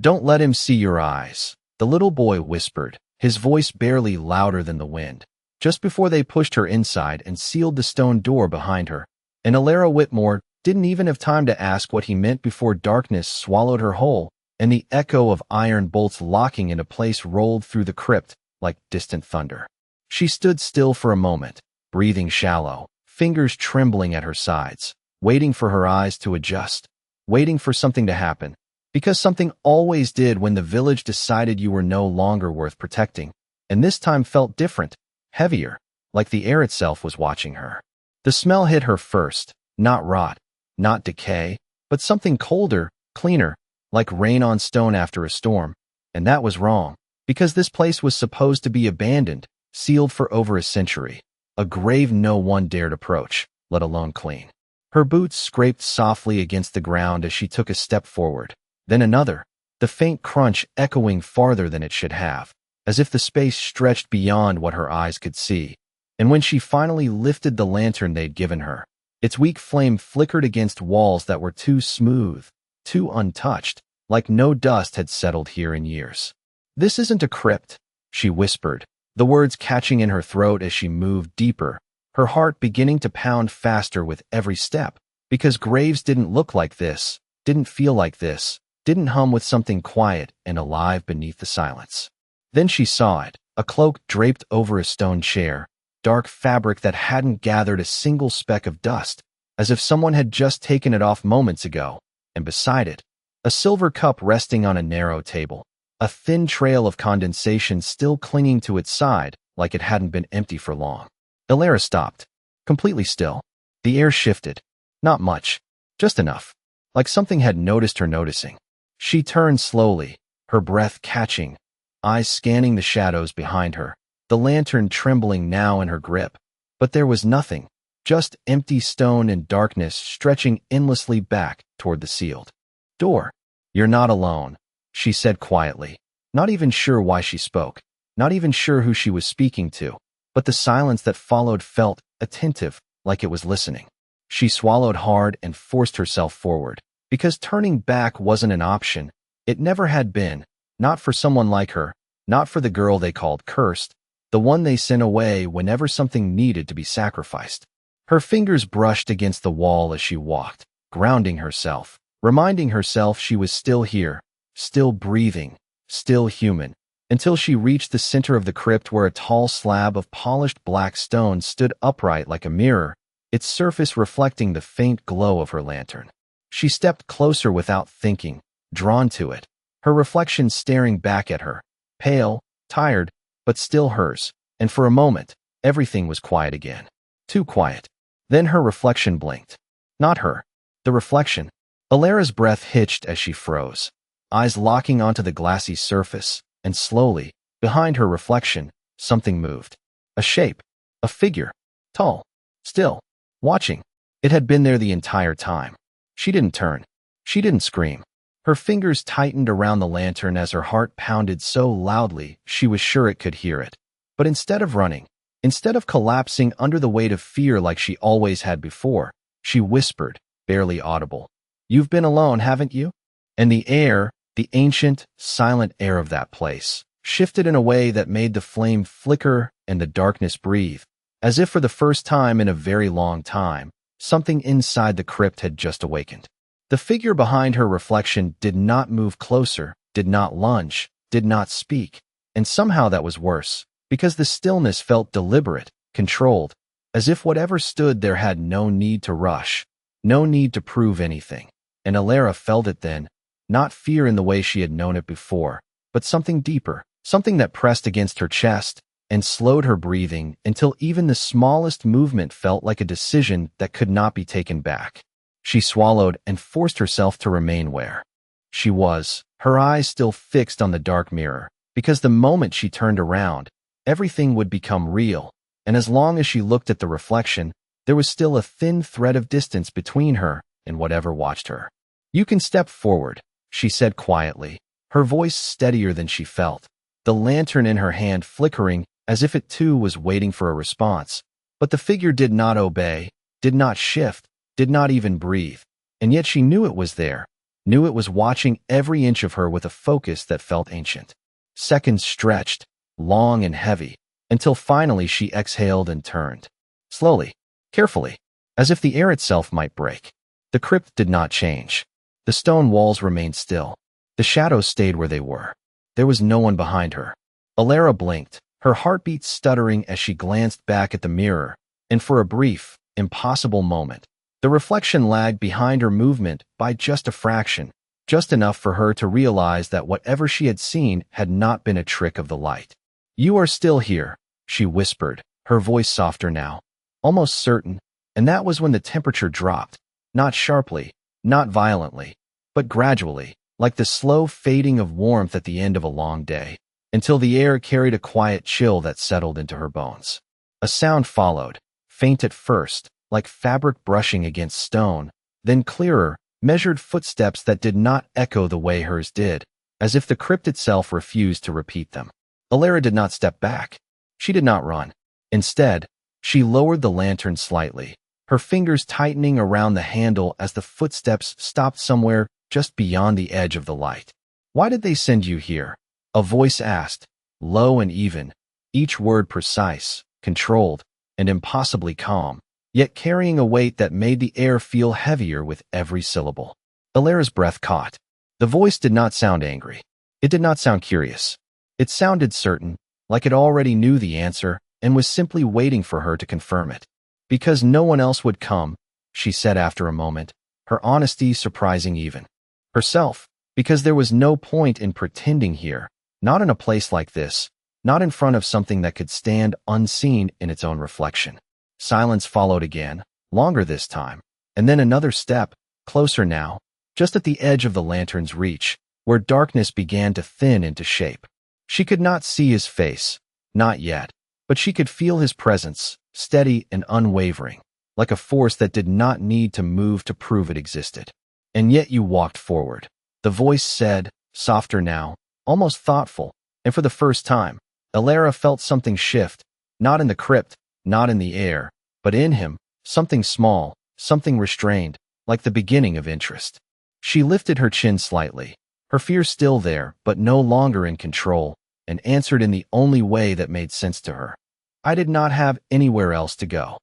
"Don't let him see your eyes," the little boy whispered, his voice barely louder than the wind, just before they pushed her inside and sealed the stone door behind her. And Alara Whitmore didn't even have time to ask what he meant before darkness swallowed her whole, and the echo of iron bolts locking into place rolled through the crypt like distant thunder. She stood still for a moment, breathing shallow, fingers trembling at her sides, waiting for her eyes to adjust, waiting for something to happen, because something always did when the village decided you were no longer worth protecting, and this time felt different, heavier, like the air itself was watching her. The smell hit her first, not rot, not decay, but something colder, cleaner, like rain on stone after a storm, and that was wrong, because this place was supposed to be abandoned, sealed for over a century, a grave no one dared approach, let alone clean. Her boots scraped softly against the ground as she took a step forward, then another, the faint crunch echoing farther than it should have, as if the space stretched beyond what her eyes could see. And when she finally lifted the lantern they'd given her, its weak flame flickered against walls that were too smooth, too untouched, like no dust had settled here in years. "This isn't a crypt," she whispered, the words catching in her throat as she moved deeper, her heart beginning to pound faster with every step, because graves didn't look like this, didn't feel like this, didn't hum with something quiet and alive beneath the silence. Then she saw it, a cloak draped over a stone chair, dark fabric that hadn't gathered a single speck of dust, as if someone had just taken it off moments ago, and beside it, a silver cup resting on a narrow table, a thin trail of condensation still clinging to its side like it hadn't been empty for long. Alara stopped, completely still. The air shifted. Not much, just enough, like something had noticed her noticing. She turned slowly, her breath catching, eyes scanning the shadows behind her, the lantern trembling now in her grip. But there was nothing, just empty stone and darkness stretching endlessly back toward the sealed door. "You're not alone," she said quietly, not even sure why she spoke, not even sure who she was speaking to, but the silence that followed felt attentive, like it was listening. She swallowed hard and forced herself forward, because turning back wasn't an option. It never had been, not for someone like her, not for the girl they called cursed, the one they sent away whenever something needed to be sacrificed. Her fingers brushed against the wall as she walked, grounding herself, reminding herself she was still here, still breathing, still human, until she reached the center of the crypt where a tall slab of polished black stone stood upright like a mirror, its surface reflecting the faint glow of her lantern. She stepped closer without thinking, drawn to it, her reflection staring back at her, pale, tired, but still hers, and for a moment, everything was quiet again. Too quiet. Then her reflection blinked. Not her. The reflection. Alara's breath hitched as she froze, eyes locking onto the glassy surface, and slowly, behind her reflection, something moved. A shape. A figure. Tall. Still. Watching. It had been there the entire time. She didn't turn. She didn't scream. Her fingers tightened around the lantern as her heart pounded so loudly she was sure it could hear it. But instead of running, instead of collapsing under the weight of fear like she always had before, she whispered, barely audible, "You've been alone, haven't you?" And the air, the ancient, silent air of that place, shifted in a way that made the flame flicker and the darkness breathe, as if for the first time in a very long time, something inside the crypt had just awakened. The figure behind her reflection did not move closer, did not lunge, did not speak, and somehow that was worse, because the stillness felt deliberate, controlled, as if whatever stood there had no need to rush, no need to prove anything. And Alara felt it then, not fear in the way she had known it before, but something deeper, something that pressed against her chest and slowed her breathing until even the smallest movement felt like a decision that could not be taken back. She swallowed and forced herself to remain where she was, her eyes still fixed on the dark mirror, because the moment she turned around, everything would become real, and as long as she looked at the reflection, there was still a thin thread of distance between her and whatever watched her. "You can step forward," she said quietly, her voice steadier than she felt, the lantern in her hand flickering as if it too was waiting for a response. But the figure did not obey, did not shift, did not even breathe, and yet she knew it was there, knew it was watching every inch of her with a focus that felt ancient. Seconds stretched, long and heavy, until finally she exhaled and turned. Slowly, carefully, as if the air itself might break. The crypt did not change. The stone walls remained still. The shadows stayed where they were. There was no one behind her. Alara blinked, her heartbeat stuttering as she glanced back at the mirror, and for a brief, impossible moment, the reflection lagged behind her movement by just a fraction, just enough for her to realize that whatever she had seen had not been a trick of the light. "You are still here," she whispered, her voice softer now, almost certain, and that was when the temperature dropped, not sharply, not violently, but gradually, like the slow fading of warmth at the end of a long day, until the air carried a quiet chill that settled into her bones. A sound followed, faint at first, like fabric brushing against stone, then clearer, measured footsteps that did not echo the way hers did, as if the crypt itself refused to repeat them. Alara did not step back. She did not run. Instead, she lowered the lantern slightly, her fingers tightening around the handle as the footsteps stopped somewhere just beyond the edge of the light. "Why did they send you here?" a voice asked, low and even, each word precise, controlled, and impossibly calm, yet carrying a weight that made the air feel heavier with every syllable. Alara's breath caught. The voice did not sound angry. It did not sound curious. It sounded certain, like it already knew the answer and was simply waiting for her to confirm it. "Because no one else would come," she said after a moment, her honesty surprising even herself, "because there was no point in pretending here, not in a place like this, not in front of something that could stand unseen in its own reflection." Silence followed again, longer this time, and then another step, closer now, just at the edge of the lantern's reach, where darkness began to thin into shape. She could not see his face, not yet, but she could feel his presence, steady and unwavering, like a force that did not need to move to prove it existed. "And yet you walked forward," the voice said, softer now, almost thoughtful, and for the first time, Alara felt something shift, not in the crypt, not in the air, but in him, something small, something restrained, like the beginning of interest. She lifted her chin slightly, her fear still there, but no longer in control, and answered in the only way that made sense to her. "I did not have anywhere else to go."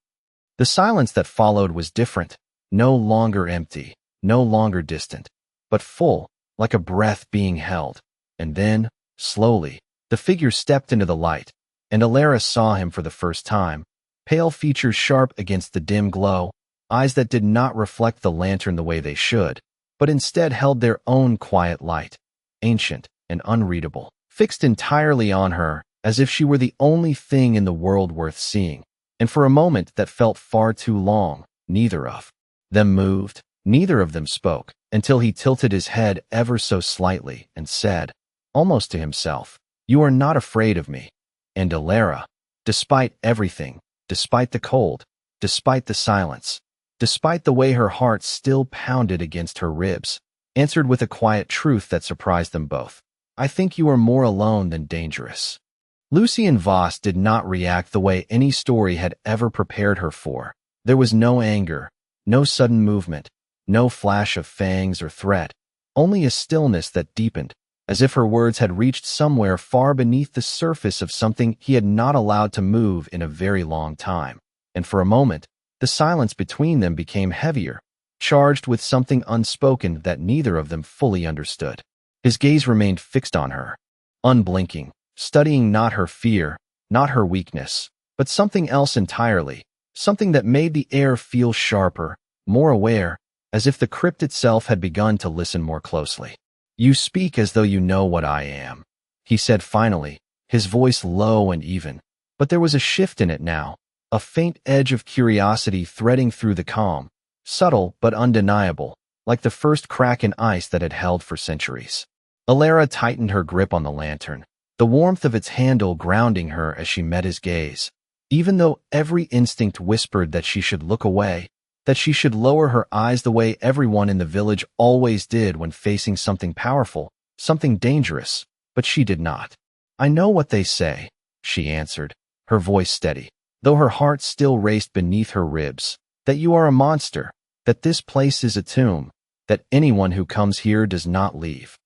The silence that followed was different, no longer empty, no longer distant, but full, like a breath being held. And then, slowly, the figure stepped into the light, and Alara saw him for the first time, pale features sharp against the dim glow, eyes that did not reflect the lantern the way they should, but instead held their own quiet light, ancient and unreadable, fixed entirely on her, as if she were the only thing in the world worth seeing. And for a moment that felt far too long, neither of them moved, neither of them spoke, until he tilted his head ever so slightly and said, almost to himself, "You are not afraid of me." And Alara, despite everything, despite the cold, despite the silence, despite the way her heart still pounded against her ribs, answered with a quiet truth that surprised them both. "I think you are more alone than dangerous." Lucy and Voss did not react the way any story had ever prepared her for. There was no anger, no sudden movement, no flash of fangs or threat, only a stillness that deepened, as if her words had reached somewhere far beneath the surface of something he had not allowed to move in a very long time. And for a moment, the silence between them became heavier, charged with something unspoken that neither of them fully understood. His gaze remained fixed on her, unblinking, studying not her fear, not her weakness, but something else entirely, something that made the air feel sharper, more aware, as if the crypt itself had begun to listen more closely. "You speak as though you know what I am," he said finally, his voice low and even, but there was a shift in it now, a faint edge of curiosity threading through the calm, subtle but undeniable, like the first crack in ice that had held for centuries. Alara tightened her grip on the lantern, the warmth of its handle grounding her as she met his gaze, even though every instinct whispered that she should look away, that she should lower her eyes the way everyone in the village always did when facing something powerful, something dangerous, but she did not. "I know what they say," she answered, her voice steady, though her heart still raced beneath her ribs, "that you are a monster, that this place is a tomb, that anyone who comes here does not leave.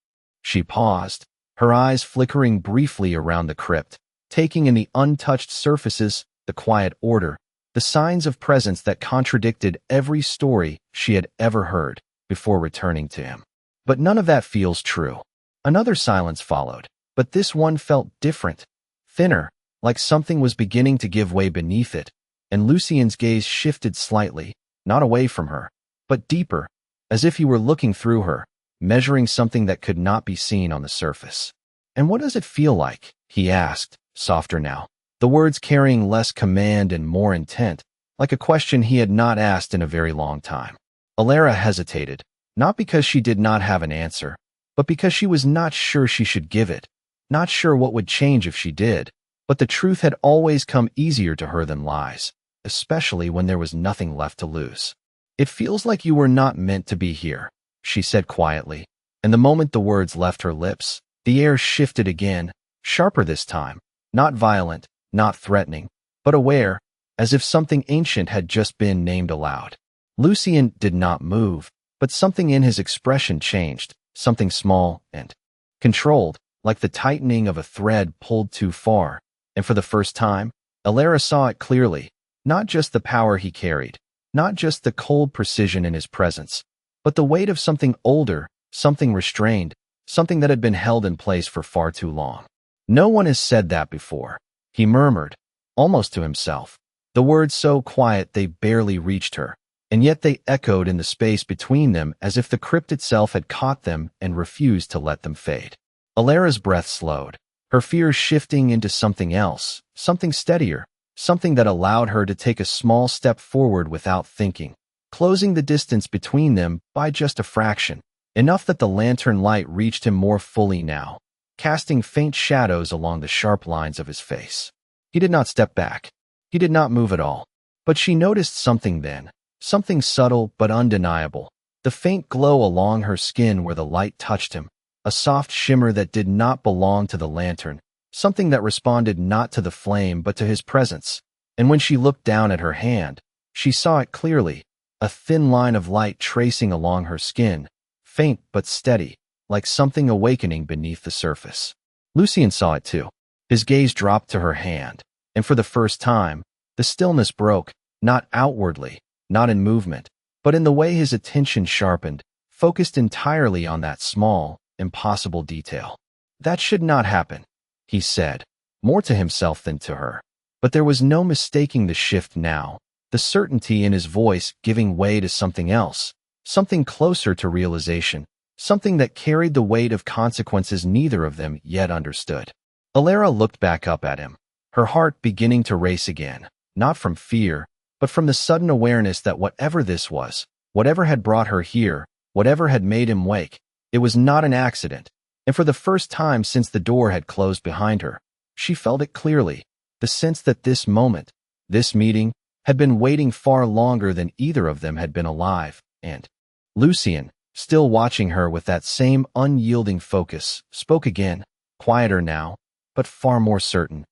She paused, her eyes flickering briefly around the crypt, taking in the untouched surfaces, the quiet order, the signs of presence that contradicted every story she had ever heard before returning to him. But none of that feels true. Another silence followed, but this one felt different, thinner, like something was beginning to give way beneath it, and Lucien's gaze shifted slightly, not away from her, but deeper, as if he were looking through her, measuring something that could not be seen on the surface. "And what does it feel like?" he asked, softer now, the words carrying less command and more intent, like a question he had not asked in a very long time. Alara hesitated, not because she did not have an answer, but because she was not sure she should give it, not sure what would change if she did. But the truth had always come easier to her than lies, especially when there was nothing left to lose. "It feels like you were not meant to be here," she said quietly, and the moment the words left her lips, the air shifted again, sharper this time, not violent, not threatening, but aware, as if something ancient had just been named aloud. Lucien did not move, but something in his expression changed, something small and controlled, like the tightening of a thread pulled too far. And for the first time, Alara saw it clearly, not just the power he carried, not just the cold precision in his presence, but the weight of something older, something restrained, something that had been held in place for far too long. "No one has said that before," he murmured, almost to himself, the words so quiet they barely reached her, and yet they echoed in the space between them as if the crypt itself had caught them and refused to let them fade. Alara's breath slowed, her fears shifting into something else, something steadier, something that allowed her to take a small step forward without thinking, closing the distance between them by just a fraction, enough that the lantern light reached him more fully now, casting faint shadows along the sharp lines of his face. He did not step back. He did not move at all. But she noticed something then, something subtle but undeniable, the faint glow along her skin where the light touched him, a soft shimmer that did not belong to the lantern, something that responded not to the flame but to his presence. And when she looked down at her hand, she saw it clearly, a thin line of light tracing along her skin, faint but steady, like something awakening beneath the surface. Lucien saw it too. His gaze dropped to her hand, and for the first time, the stillness broke, not outwardly, not in movement, but in the way his attention sharpened, focused entirely on that small, impossible detail. "That should not happen," he said, more to himself than to her. But there was no mistaking the shift now, the certainty in his voice giving way to something else, something closer to realization, something that carried the weight of consequences neither of them yet understood. Alara looked back up at him, her heart beginning to race again, not from fear, but from the sudden awareness that whatever this was, whatever had brought her here, whatever had made him wake, it was not an accident, and for the first time since the door had closed behind her, she felt it clearly, the sense that this moment, this meeting, had been waiting far longer than either of them had been alive, and Lucien, still watching her with that same unyielding focus, spoke again, quieter now, but far more certain.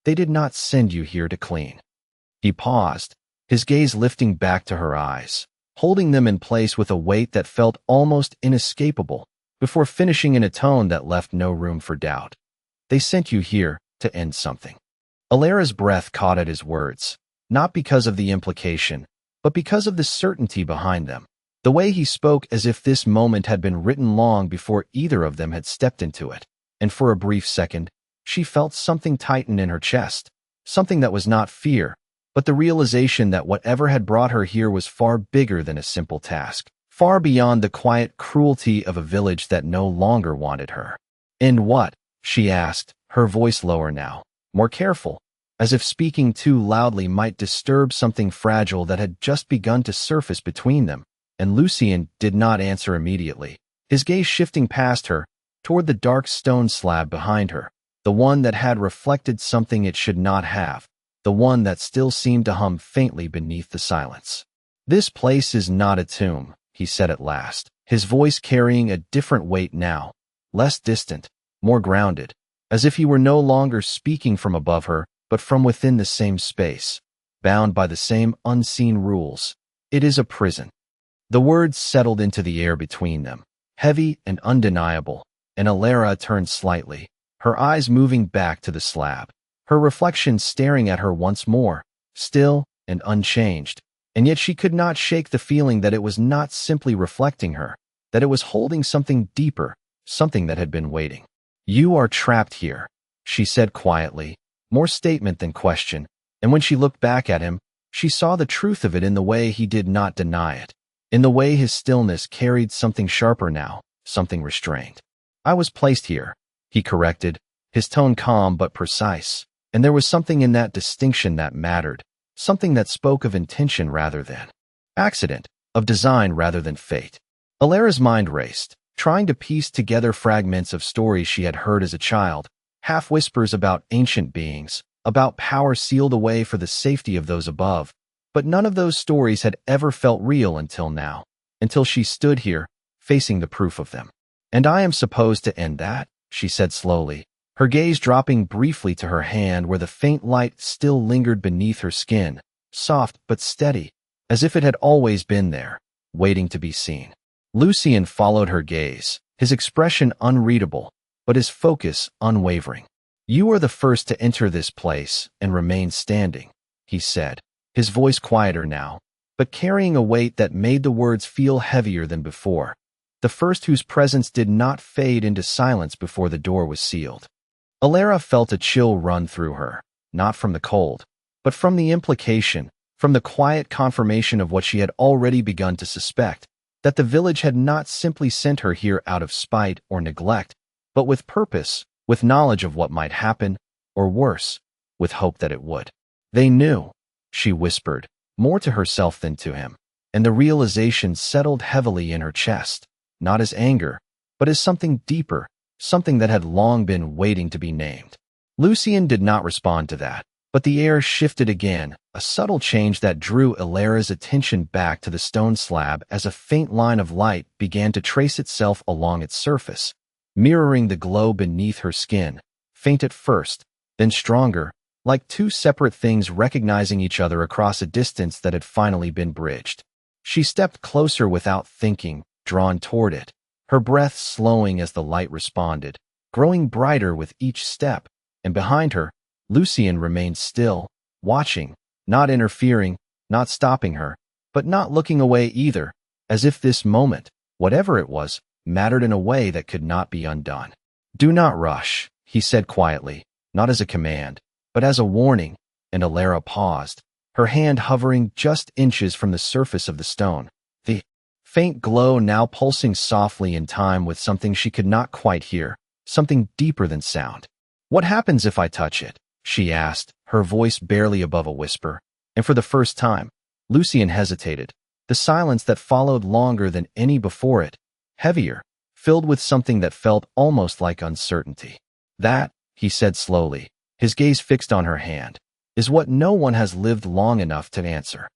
"They did not send you here to clean." He paused, his gaze lifting back to her eyes, holding them in place with a weight that felt almost inescapable, before finishing in a tone that left no room for doubt. "They sent you here to end something." Alara's breath caught at his words, not because of the implication, but because of the certainty behind them, the way he spoke as if this moment had been written long before either of them had stepped into it, and for a brief second, she felt something tighten in her chest, something that was not fear, but the realization that whatever had brought her here was far bigger than a simple task, far beyond the quiet cruelty of a village that no longer wanted her. "And what?" she asked, her voice lower now, more careful, as if speaking too loudly might disturb something fragile that had just begun to surface between them, and Lucien did not answer immediately, his gaze shifting past her, toward the dark stone slab behind her, the one that had reflected something it should not have, the one that still seemed to hum faintly beneath the silence. "This place is not a tomb," he said at last, his voice carrying a different weight now, less distant, more grounded, as if he were no longer speaking from above her, but from within the same space, bound by the same unseen rules. "It is a prison." The words settled into the air between them, heavy and undeniable, and Alara turned slightly, her eyes moving back to the slab, her reflection staring at her once more, still and unchanged. And yet she could not shake the feeling that it was not simply reflecting her, that it was holding something deeper, something that had been waiting. "You are trapped here," she said quietly, more statement than question, and when she looked back at him, she saw the truth of it in the way he did not deny it, in the way his stillness carried something sharper now, something restrained. "I was placed here," he corrected, his tone calm but precise, and there was something in that distinction that mattered, something that spoke of intention rather than accident, of design rather than fate. Alara's mind raced, trying to piece together fragments of stories she had heard as a child, half whispers about ancient beings, about power sealed away for the safety of those above, but none of those stories had ever felt real until now, until she stood here, facing the proof of them. "And I am supposed to end that," she said slowly, her gaze dropping briefly to her hand where the faint light still lingered beneath her skin, soft but steady, as if it had always been there, waiting to be seen. Lucian followed her gaze, his expression unreadable, but his focus unwavering. "You are the first to enter this place and remain standing," he said, his voice quieter now, but carrying a weight that made the words feel heavier than before. "The first whose presence did not fade into silence before the door was sealed." Alara felt a chill run through her, not from the cold, but from the implication, from the quiet confirmation of what she had already begun to suspect, that the village had not simply sent her here out of spite or neglect, but with purpose, with knowledge of what might happen, or worse, with hope that it would. "They knew," she whispered, more to herself than to him, and the realization settled heavily in her chest, not as anger, but as something deeper, something that had long been waiting to be named. Lucian did not respond to that, but the air shifted again, a subtle change that drew Alara's attention back to the stone slab as a faint line of light began to trace itself along its surface, mirroring the glow beneath her skin, faint at first, then stronger, like two separate things recognizing each other across a distance that had finally been bridged. She stepped closer without thinking, drawn toward it, her breath slowing as the light responded, growing brighter with each step, and behind her, Lucian remained still, watching, not interfering, not stopping her, but not looking away either, as if this moment, whatever it was, mattered in a way that could not be undone. "Do not rush," he said quietly, not as a command, but as a warning, and Alara paused, her hand hovering just inches from the surface of the stone, the faint glow now pulsing softly in time with something she could not quite hear, something deeper than sound. "What happens if I touch it?" she asked, her voice barely above a whisper, and for the first time, Lucian hesitated, the silence that followed longer than any before it, heavier, filled with something that felt almost like uncertainty. "That," he said slowly, his gaze fixed on her hand, "is what no one has lived long enough to answer."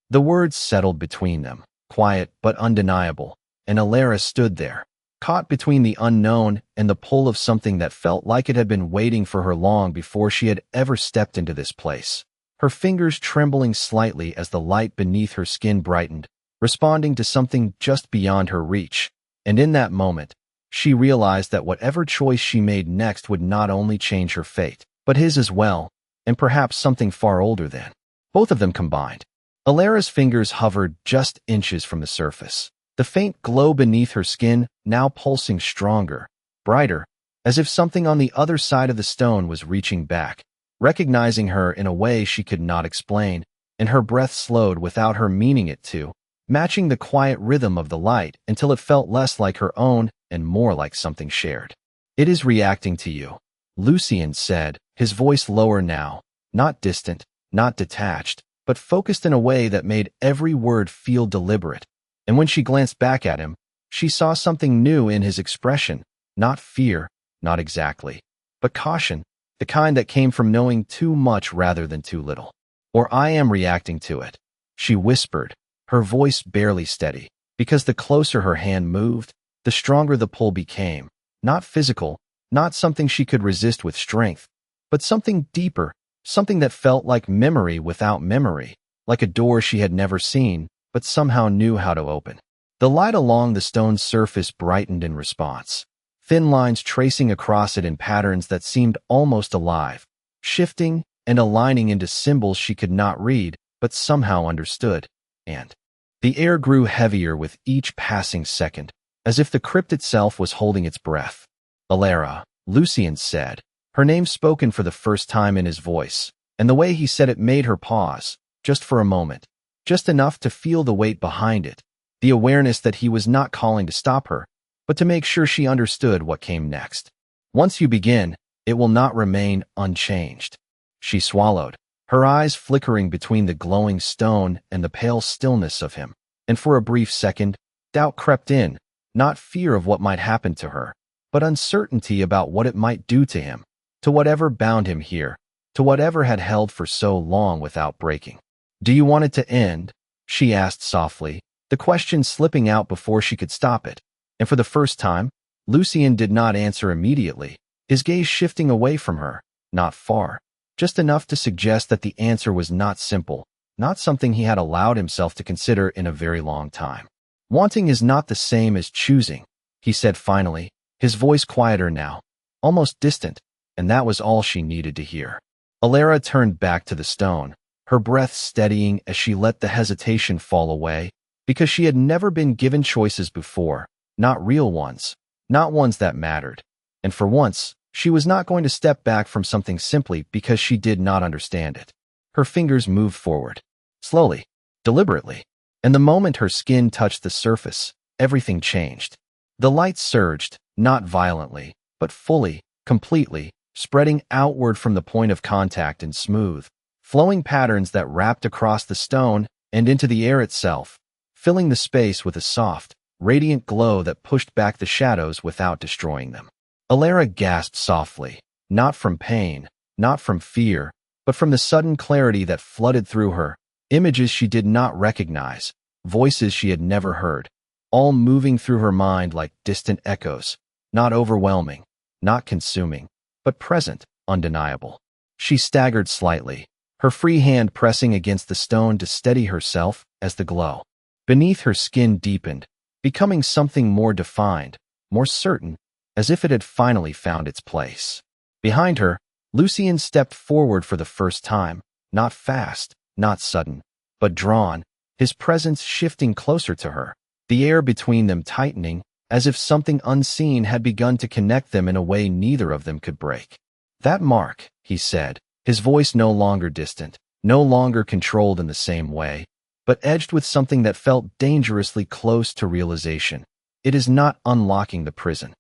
The words settled between them, quiet but undeniable, and Alara stood there, caught between the unknown and the pull of something that felt like it had been waiting for her long before she had ever stepped into this place, her fingers trembling slightly as the light beneath her skin brightened, responding to something just beyond her reach, and in that moment, she realized that whatever choice she made next would not only change her fate, but his as well, and perhaps something far older than both of them combined. Alara's fingers hovered just inches from the surface, the faint glow beneath her skin now pulsing stronger, brighter, as if something on the other side of the stone was reaching back, recognizing her in a way she could not explain, and her breath slowed without her meaning it to, matching the quiet rhythm of the light until it felt less like her own and more like something shared. "It is reacting to you," Lucian said, his voice lower now, not distant, not detached, but focused in a way that made every word feel deliberate, and when she glanced back at him, she saw something new in his expression, not fear, not exactly, but caution, the kind that came from knowing too much rather than too little. "Or I am reacting to it," she whispered, her voice barely steady, because the closer her hand moved, the stronger the pull became, not physical, not something she could resist with strength, but something deeper, something that felt like memory without memory, like a door she had never seen, but somehow knew how to open. The light along the stone's surface brightened in response, thin lines tracing across it in patterns that seemed almost alive, shifting and aligning into symbols she could not read but somehow understood. And the air grew heavier with each passing second, as if the crypt itself was holding its breath. "Alara," Lucian said, her name spoken for the first time in his voice, and the way he said it made her pause, just for a moment, just enough to feel the weight behind it, the awareness that he was not calling to stop her, but to make sure she understood what came next. "Once you begin, it will not remain unchanged." She swallowed, her eyes flickering between the glowing stone and the pale stillness of him, and for a brief second, doubt crept in, not fear of what might happen to her, but uncertainty about what it might do to him, to whatever bound him here, to whatever had held for so long without breaking. "Do you want it to end?" she asked softly, the question slipping out before she could stop it. And for the first time, Lucian did not answer immediately, his gaze shifting away from her, not far, just enough to suggest that the answer was not simple, not something he had allowed himself to consider in a very long time. "Wanting is not the same as choosing," he said finally, his voice quieter now, almost distant, and that was all she needed to hear. Alara turned back to the stone, her breath steadying as she let the hesitation fall away, because she had never been given choices before, not real ones, not ones that mattered. And for once, she was not going to step back from something simply because she did not understand it. Her fingers moved forward, slowly, deliberately, and the moment her skin touched the surface, everything changed. The light surged, not violently, but fully, completely, spreading outward from the point of contact in smooth, flowing patterns that wrapped across the stone and into the air itself, filling the space with a soft, radiant glow that pushed back the shadows without destroying them. Alara gasped softly, not from pain, not from fear, but from the sudden clarity that flooded through her, images she did not recognize, voices she had never heard, all moving through her mind like distant echoes, not overwhelming, not consuming, but present, undeniable. She staggered slightly, her free hand pressing against the stone to steady herself as the glow beneath her skin deepened, becoming something more defined, more certain, as if it had finally found its place. Behind her, Lucian stepped forward for the first time, not fast, not sudden, but drawn, his presence shifting closer to her, the air between them tightening, as if something unseen had begun to connect them in a way neither of them could break. "That mark," he said, his voice no longer distant, no longer controlled in the same way, but edged with something that felt dangerously close to realization. "It is not unlocking the prison."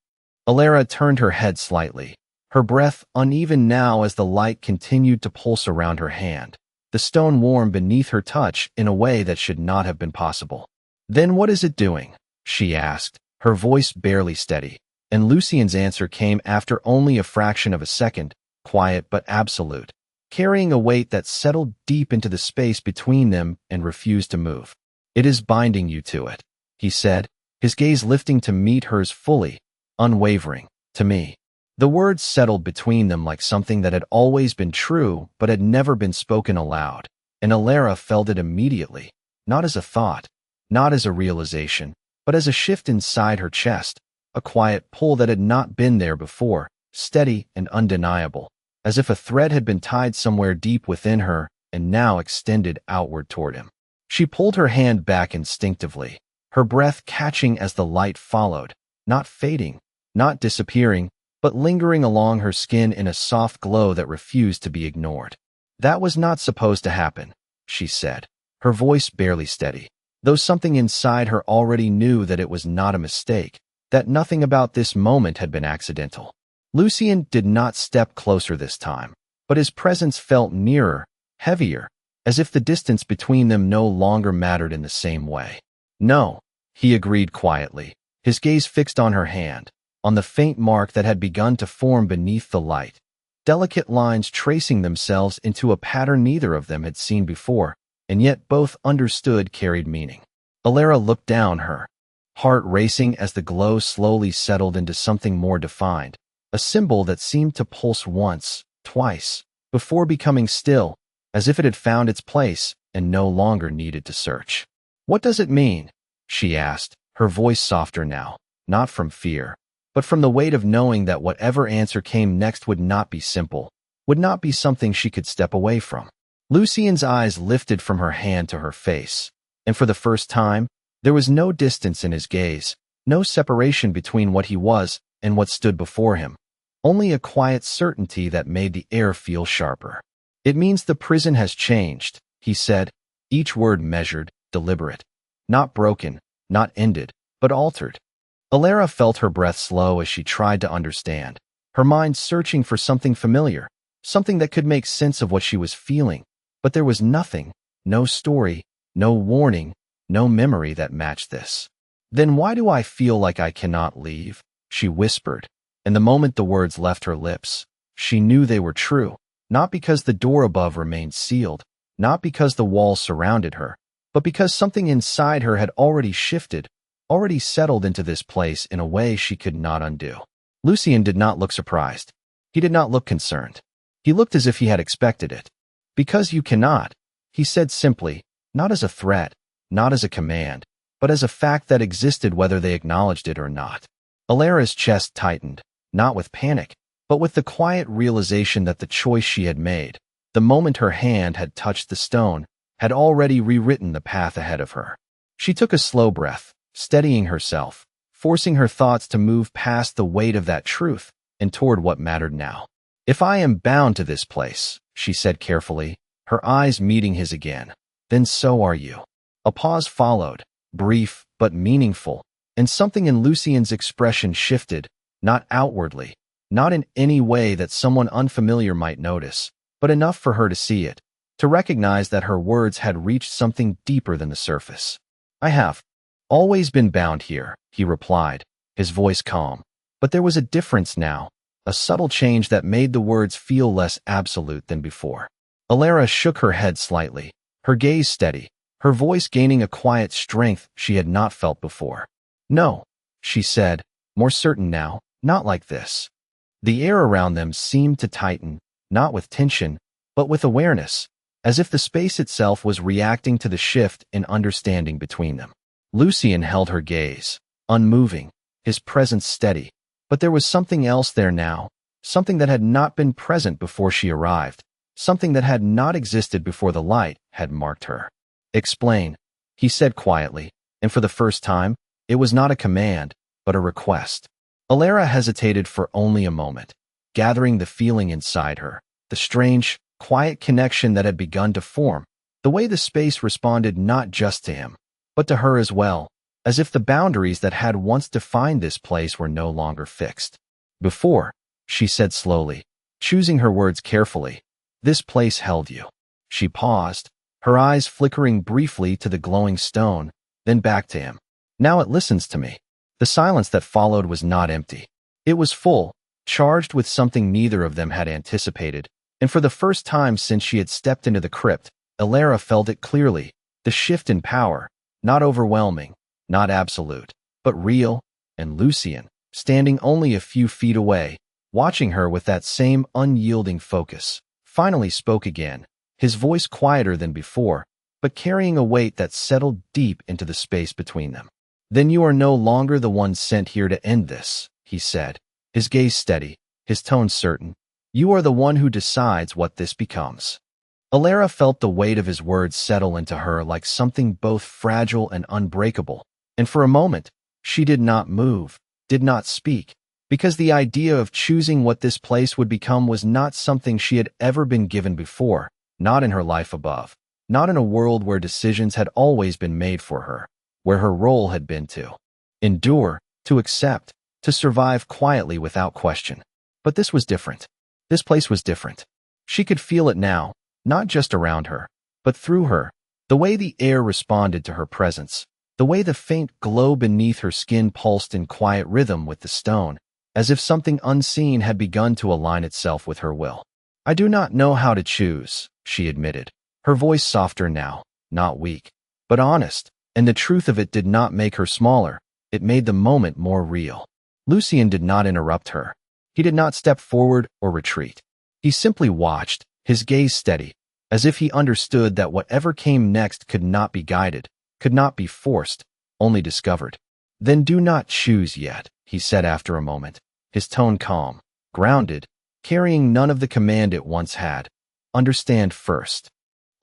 Alara turned her head slightly, her breath uneven now as the light continued to pulse around her hand, the stone warm beneath her touch in a way that should not have been possible. "Then what is it doing?" she asked, her voice barely steady, and Lucian's answer came after only a fraction of a second, quiet but absolute, carrying a weight that settled deep into the space between them and refused to move. "It is binding you to it," he said, his gaze lifting to meet hers fully, unwavering. "To me." The words settled between them like something that had always been true but had never been spoken aloud, and Alara felt it immediately, not as a thought, not as a realization, but as a shift inside her chest, a quiet pull that had not been there before, steady and undeniable, as if a thread had been tied somewhere deep within her and now extended outward toward him. She pulled her hand back instinctively, her breath catching as the light followed, not fading, not disappearing, but lingering along her skin in a soft glow that refused to be ignored. "That was not supposed to happen," she said, her voice barely steady, though something inside her already knew that it was not a mistake, that nothing about this moment had been accidental. Lucian did not step closer this time, but his presence felt nearer, heavier, as if the distance between them no longer mattered in the same way. "No," he agreed quietly, his gaze fixed on her hand, on the faint mark that had begun to form beneath the light, delicate lines tracing themselves into a pattern neither of them had seen before, and yet both understood carried meaning. Alara looked down her, heart racing as the glow slowly settled into something more defined, a symbol that seemed to pulse once, twice, before becoming still, as if it had found its place and no longer needed to search. "What does it mean?" she asked, her voice softer now, not from fear, but from the weight of knowing that whatever answer came next would not be simple, would not be something she could step away from. Lucien's eyes lifted from her hand to her face, and for the first time, there was no distance in his gaze, no separation between what he was and what stood before him, only a quiet certainty that made the air feel sharper. "It means the prison has changed," he said, each word measured, deliberate. Not broken, not ended, but altered. Alara felt her breath slow as she tried to understand, her mind searching for something familiar, something that could make sense of what she was feeling. But there was nothing, no story, no warning, no memory that matched this. "Then why do I feel like I cannot leave?" she whispered, and the moment the words left her lips, she knew they were true, not because the door above remained sealed, not because the walls surrounded her, but because something inside her had already shifted, already settled into this place in a way she could not undo. Lucien did not look surprised. He did not look concerned. He looked as if he had expected it. "Because you cannot," he said simply, not as a threat, not as a command, but as a fact that existed whether they acknowledged it or not. Alara's chest tightened, not with panic, but with the quiet realization that the choice she had made, the moment her hand had touched the stone, had already rewritten the path ahead of her. She took a slow breath, steadying herself, forcing her thoughts to move past the weight of that truth and toward what mattered now. "If I am bound to this place," she said carefully, her eyes meeting his again, "then so are you." A pause followed, brief but meaningful, and something in Lucien's expression shifted, not outwardly, not in any way that someone unfamiliar might notice, but enough for her to see it, to recognize that her words had reached something deeper than the surface. "I have always been bound here," he replied, his voice calm. But there was a difference now, a subtle change that made the words feel less absolute than before. Alara shook her head slightly, her gaze steady, her voice gaining a quiet strength she had not felt before. "No," she said, more certain now, "not like this." The air around them seemed to tighten, not with tension, but with awareness, as if the space itself was reacting to the shift in understanding between them. Lucien held her gaze, unmoving, his presence steady, but there was something else there now, something that had not been present before she arrived, something that had not existed before the light had marked her. "Explain," he said quietly, and for the first time, it was not a command, but a request. Alara hesitated for only a moment, gathering the feeling inside her, the strange, quiet connection that had begun to form, the way the space responded not just to him, but to her as well, as if the boundaries that had once defined this place were no longer fixed. "Before," she said slowly, choosing her words carefully, "this place held you." She paused, her eyes flickering briefly to the glowing stone, then back to him. "Now it listens to me." The silence that followed was not empty. It was full, charged with something neither of them had anticipated, and for the first time since she had stepped into the crypt, Alara felt it clearly, the shift in power, not overwhelming, not absolute, but real, and Lucien, standing only a few feet away, watching her with that same unyielding focus, finally spoke again, his voice quieter than before, but carrying a weight that settled deep into the space between them. "Then you are no longer the one sent here to end this," he said, his gaze steady, his tone certain. "You are the one who decides what this becomes." Alara felt the weight of his words settle into her like something both fragile and unbreakable, and for a moment, she did not move, did not speak, because the idea of choosing what this place would become was not something she had ever been given before, not in her life above, not in a world where decisions had always been made for her, where her role had been to endure, to accept, to survive quietly without question. But this was different. This place was different. She could feel it now, not just around her, but through her, the way the air responded to her presence, the way the faint glow beneath her skin pulsed in quiet rhythm with the stone, as if something unseen had begun to align itself with her will. "I do not know how to choose," she admitted, her voice softer now, not weak, but honest, and the truth of it did not make her smaller, it made the moment more real. Lucien did not interrupt her. He did not step forward or retreat. He simply watched, his gaze steady, as if he understood that whatever came next could not be guided, could not be forced, only discovered. Then do not choose yet, he said after a moment, his tone calm, grounded, carrying none of the command it once had. Understand first.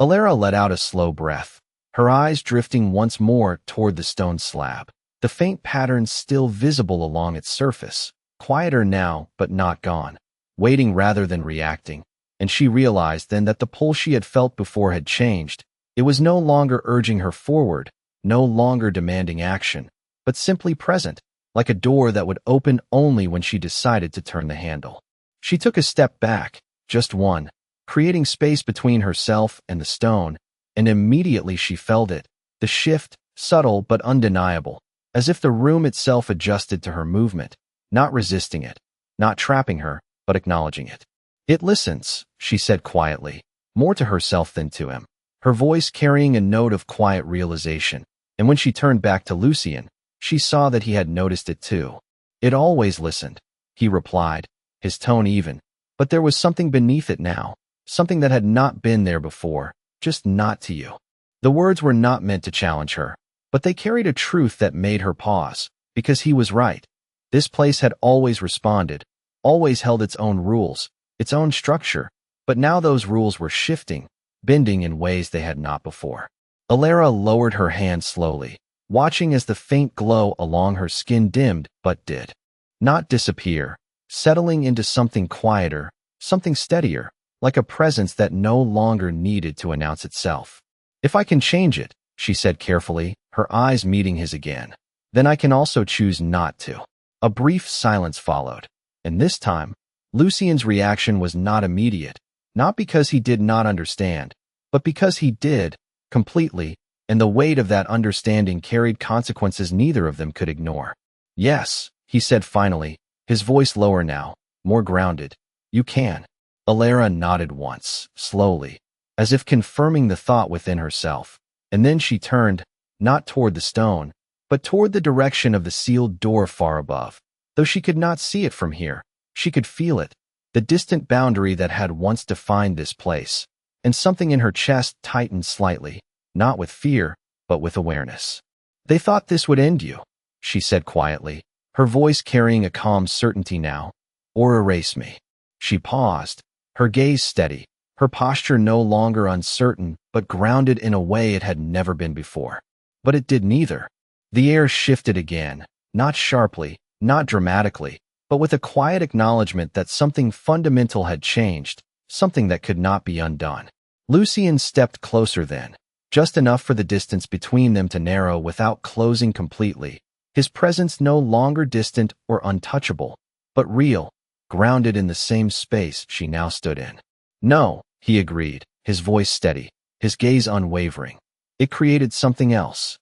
Alara let out a slow breath, her eyes drifting once more toward the stone slab, the faint patterns still visible along its surface, quieter now but not gone, waiting rather than reacting. And she realized then that the pull she had felt before had changed. It was no longer urging her forward, no longer demanding action, but simply present, like a door that would open only when she decided to turn the handle. She took a step back, just one, creating space between herself and the stone, and immediately she felt it, the shift, subtle but undeniable, as if the room itself adjusted to her movement, not resisting it, not trapping her, but acknowledging it. It listens, she said quietly, more to herself than to him, her voice carrying a note of quiet realization, and when she turned back to Lucien, she saw that he had noticed it too. It always listened, he replied, his tone even, but there was something beneath it now, something that had not been there before, just not to you. The words were not meant to challenge her, but they carried a truth that made her pause, because he was right. This place had always responded, always held its own rules, its own structure, but now those rules were shifting, bending in ways they had not before. Alara lowered her hand slowly, watching as the faint glow along her skin dimmed but did not disappear, settling into something quieter, something steadier, like a presence that no longer needed to announce itself. If I can change it, she said carefully, her eyes meeting his again, then I can also choose not to. A brief silence followed, and this time, Lucien's reaction was not immediate, not because he did not understand, but because he did, completely, and the weight of that understanding carried consequences neither of them could ignore. Yes, he said finally, his voice lower now, more grounded. You can. Alara nodded once, slowly, as if confirming the thought within herself, and then she turned, not toward the stone, but toward the direction of the sealed door far above. Though she could not see it from here, she could feel it, the distant boundary that had once defined this place, and something in her chest tightened slightly, not with fear, but with awareness. They thought this would end you, she said quietly, her voice carrying a calm certainty now, or erase me. She paused, her gaze steady, her posture no longer uncertain, but grounded in a way it had never been before. But it did neither. The air shifted again, not sharply, not dramatically, but with a quiet acknowledgement that something fundamental had changed, something that could not be undone. Lucien stepped closer then, just enough for the distance between them to narrow without closing completely, his presence no longer distant or untouchable, but real, grounded in the same space she now stood in. No, he agreed, his voice steady, his gaze unwavering. It created something else.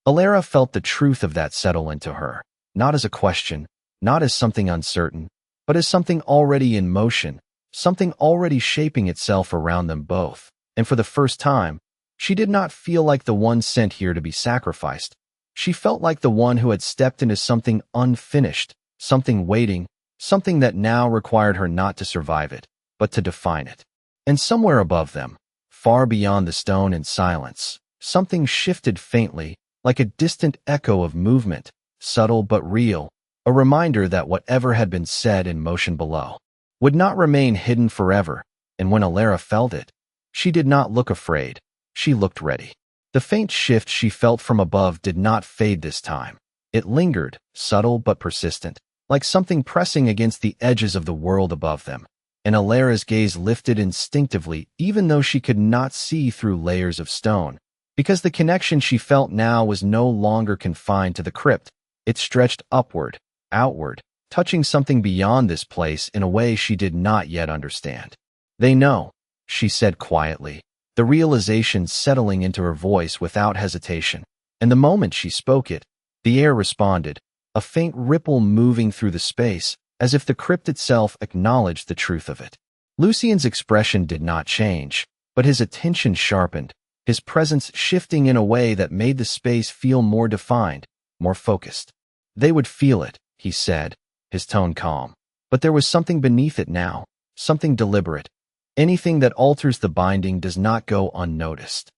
Alara felt the truth of that settle into her, not as a question, not as something uncertain, but as something already in motion, something already shaping itself around them both. And for the first time, she did not feel like the one sent here to be sacrificed. She felt like the one who had stepped into something unfinished, something waiting, something that now required her not to survive it, but to define it. And somewhere above them, far beyond the stone and silence, something shifted faintly, like a distant echo of movement, subtle but real, a reminder that whatever had been said in motion below would not remain hidden forever, and when Alara felt it, she did not look afraid, she looked ready. The faint shift she felt from above did not fade this time. It lingered, subtle but persistent, like something pressing against the edges of the world above them, and Alara's gaze lifted instinctively even though she could not see through layers of stone, because the connection she felt now was no longer confined to the crypt. It stretched upward, outward, touching something beyond this place in a way she did not yet understand. They know, she said quietly, the realization settling into her voice without hesitation, and the moment she spoke it, the air responded, a faint ripple moving through the space, as if the crypt itself acknowledged the truth of it. Lucien's expression did not change, but his attention sharpened, his presence shifting in a way that made the space feel more defined, more focused. They would feel it, he said, his tone calm, but there was something beneath it now, something deliberate. Anything that alters the binding does not go unnoticed.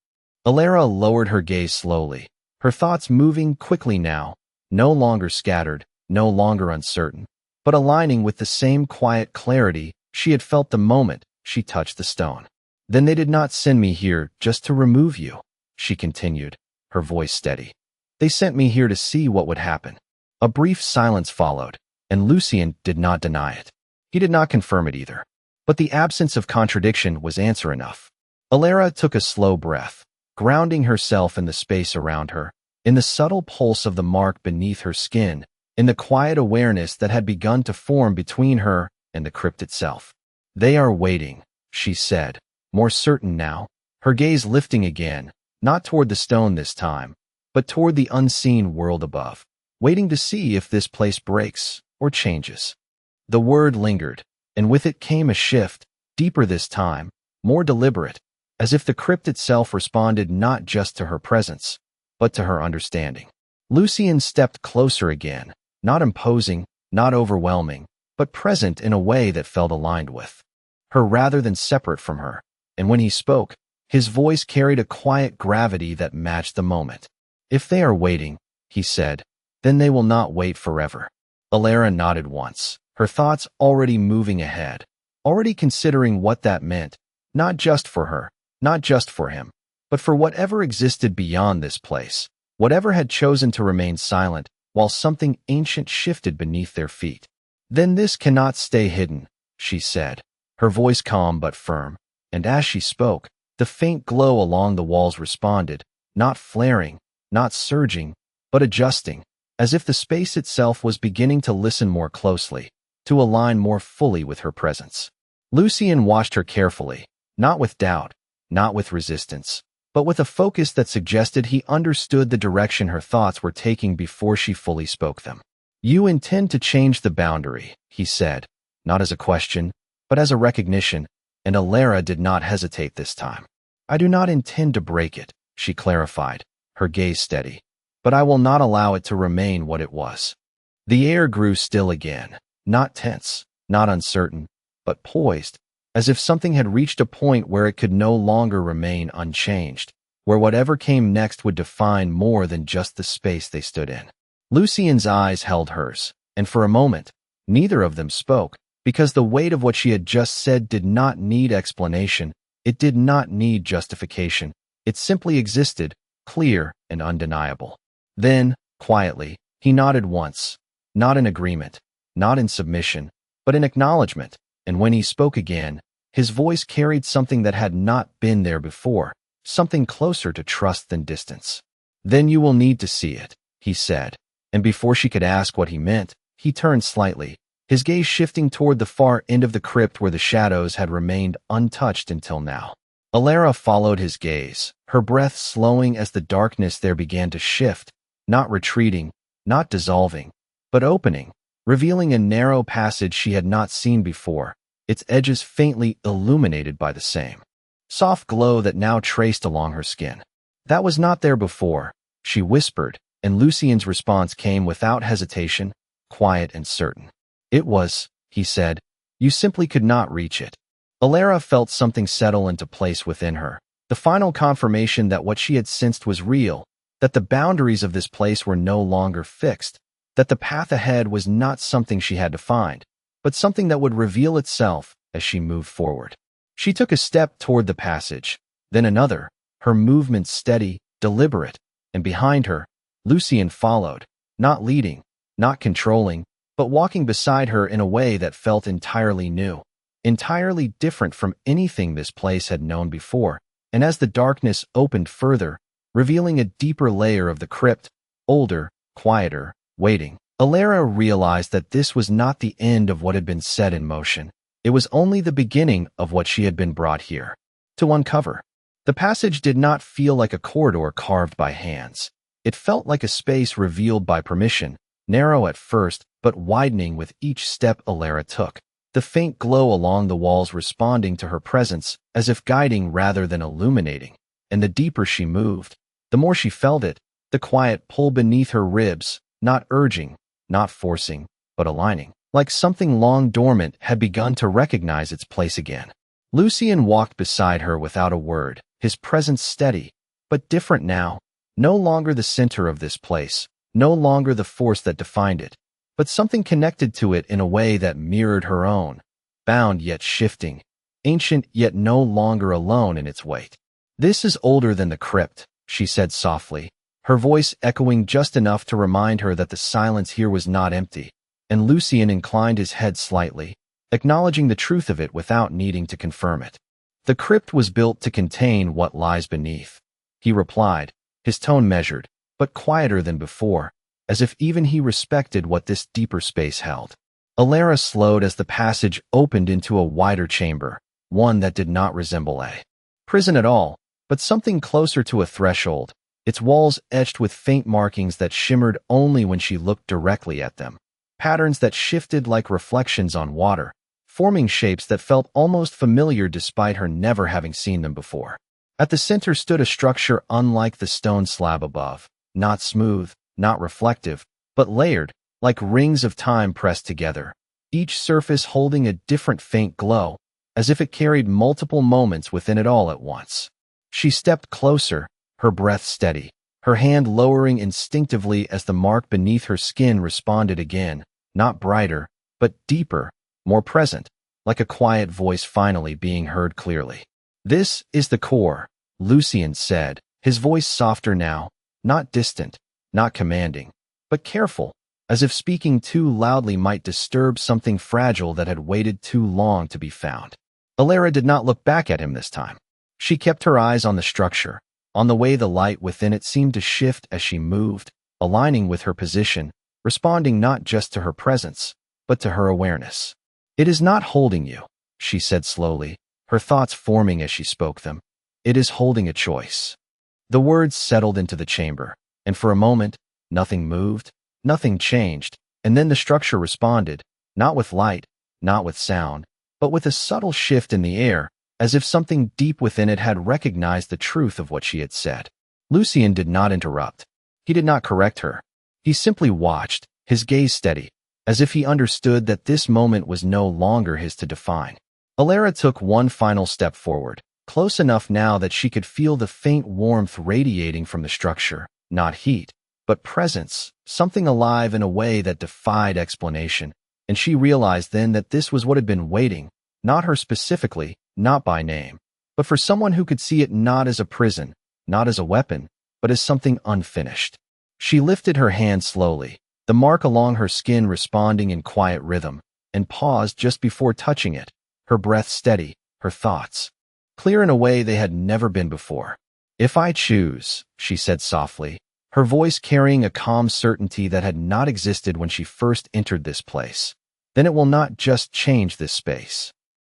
Alara lowered her gaze slowly, her thoughts moving quickly now, no longer scattered, no longer uncertain, but aligning with the same quiet clarity she had felt the moment she touched the stone. Then they did not send me here just to remove you, she continued, her voice steady. They sent me here to see what would happen. A brief silence followed, and Lucien did not deny it. He did not confirm it either. But the absence of contradiction was answer enough. Alara took a slow breath, grounding herself in the space around her, in the subtle pulse of the mark beneath her skin, in the quiet awareness that had begun to form between her and the crypt itself. They are waiting, she said, more certain now, her gaze lifting again, not toward the stone this time, but toward the unseen world above, waiting to see if this place breaks or changes. The word lingered, and with it came a shift, deeper this time, more deliberate, as if the crypt itself responded not just to her presence, but to her understanding. Lucien stepped closer again, not imposing, not overwhelming, but present in a way that felt aligned with her rather than separate from her, and when he spoke, his voice carried a quiet gravity that matched the moment. If they are waiting, he said, then they will not wait forever. Alara nodded once, her thoughts already moving ahead, already considering what that meant, not just for her, not just for him, but for whatever existed beyond this place, whatever had chosen to remain silent while something ancient shifted beneath their feet. Then this cannot stay hidden, she said, her voice calm but firm, and as she spoke, the faint glow along the walls responded, not flaring, not surging, but adjusting, as if the space itself was beginning to listen more closely, to align more fully with her presence. Lucien watched her carefully, not with doubt, not with resistance, but with a focus that suggested he understood the direction her thoughts were taking before she fully spoke them. You intend to change the boundary, he said, not as a question, but as a recognition, and Alara did not hesitate this time. I do not intend to break it, she clarified, her gaze steady, but I will not allow it to remain what it was. The air grew still again, not tense, not uncertain, but poised, as if something had reached a point where it could no longer remain unchanged, where whatever came next would define more than just the space they stood in. Lucien's eyes held hers, and for a moment, neither of them spoke, because the weight of what she had just said did not need explanation, it did not need justification, it simply existed, clear and undeniable. Then, quietly, he nodded once, not in agreement, not in submission, but in acknowledgement, and when he spoke again, his voice carried something that had not been there before, something closer to trust than distance. Then you will need to see it, he said, and before she could ask what he meant, he turned slightly, his gaze shifting toward the far end of the crypt where the shadows had remained untouched until now. Alara followed his gaze, her breath slowing as the darkness there began to shift, not retreating, not dissolving, but opening, revealing a narrow passage she had not seen before, its edges faintly illuminated by the same soft glow that now traced along her skin. That was not there before, she whispered, and Lucien's response came without hesitation, quiet and certain. It was, he said, you simply could not reach it. Alara felt something settle into place within her, the final confirmation that what she had sensed was real, that the boundaries of this place were no longer fixed, that the path ahead was not something she had to find, but something that would reveal itself as she moved forward. She took a step toward the passage, then another, her movements steady, deliberate, and behind her, Lucien followed, not leading, not controlling, but walking beside her in a way that felt entirely new, entirely different from anything this place had known before, and as the darkness opened further, revealing a deeper layer of the crypt, older, quieter, waiting, Alara realized that this was not the end of what had been set in motion. It was only the beginning of what she had been brought here to uncover. The passage did not feel like a corridor carved by hands. It felt like a space revealed by permission, narrow at first, but widening with each step Alara took, the faint glow along the walls responding to her presence as if guiding rather than illuminating, and the deeper she moved, the more she felt it, the quiet pull beneath her ribs, not urging, not forcing, but aligning, like something long dormant had begun to recognize its place again. Lucien walked beside her without a word, his presence steady, but different now, no longer the center of this place, no longer the force that defined it, but something connected to it in a way that mirrored her own, bound yet shifting, ancient yet no longer alone in its weight. "This is older than the crypt," she said softly, her voice echoing just enough to remind her that the silence here was not empty, and Lucien inclined his head slightly, acknowledging the truth of it without needing to confirm it. "The crypt was built to contain what lies beneath," he replied, his tone measured, but quieter than before, as if even he respected what this deeper space held. Alara slowed as the passage opened into a wider chamber, one that did not resemble a prison at all, but something closer to a threshold, its walls etched with faint markings that shimmered only when she looked directly at them, patterns that shifted like reflections on water, forming shapes that felt almost familiar despite her never having seen them before. At the center stood a structure unlike the stone slab above, not smooth, not reflective, but layered, like rings of time pressed together, each surface holding a different faint glow, as if it carried multiple moments within it all at once. She stepped closer, her breath steady, her hand lowering instinctively as the mark beneath her skin responded again, not brighter, but deeper, more present, like a quiet voice finally being heard clearly. "This is the core," Lucien said, his voice softer now, not distant, not commanding, but careful, as if speaking too loudly might disturb something fragile that had waited too long to be found. Alara did not look back at him this time. She kept her eyes on the structure, on the way the light within it seemed to shift as she moved, aligning with her position, responding not just to her presence, but to her awareness. "It is not holding you," she said slowly, her thoughts forming as she spoke them. "It is holding a choice." The words settled into the chamber, and for a moment, nothing moved, nothing changed, and then the structure responded, not with light, not with sound, but with a subtle shift in the air, as if something deep within it had recognized the truth of what she had said. Lucien did not interrupt. He did not correct her. He simply watched, his gaze steady, as if he understood that this moment was no longer his to define. Alara took one final step forward, close enough now that she could feel the faint warmth radiating from the structure, not heat, but presence, something alive in a way that defied explanation, and she realized then that this was what had been waiting, not her specifically, not by name, but for someone who could see it not as a prison, not as a weapon, but as something unfinished. She lifted her hand slowly, the mark along her skin responding in quiet rhythm, and paused just before touching it, her breath steady, her thoughts clear in a way they had never been before. "If I choose," she said softly, her voice carrying a calm certainty that had not existed when she first entered this place, "then it will not just change this space."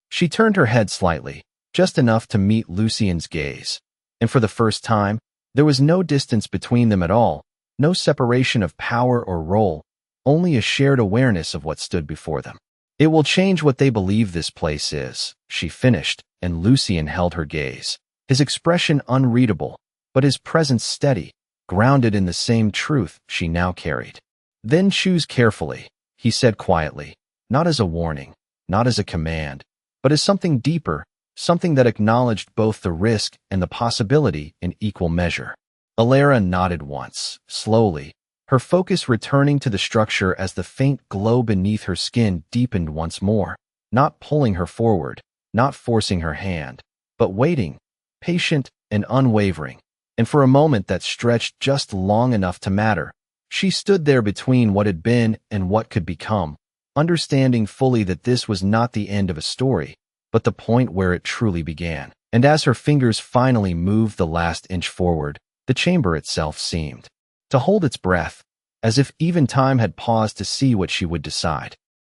She turned her head slightly, just enough to meet Lucien's gaze, and for the first time, there was no distance between them at all, no separation of power or role, only a shared awareness of what stood before them. "It will change what they believe this place is," she finished, and Lucien held her gaze, his expression unreadable, but his presence steady, grounded in the same truth she now carried. "Then choose carefully," he said quietly, not as a warning, not as a command, but as something deeper, something that acknowledged both the risk and the possibility in equal measure. Alara nodded once, slowly, her focus returning to the structure as the faint glow beneath her skin deepened once more, not pulling her forward, not forcing her hand, but waiting, patient and unwavering. And for a moment that stretched just long enough to matter, she stood there between what had been and what could become, understanding fully that this was not the end of a story, but the point where it truly began. And as her fingers finally moved the last inch forward, the chamber itself seemed to hold its breath, as if even time had paused to see what she would decide.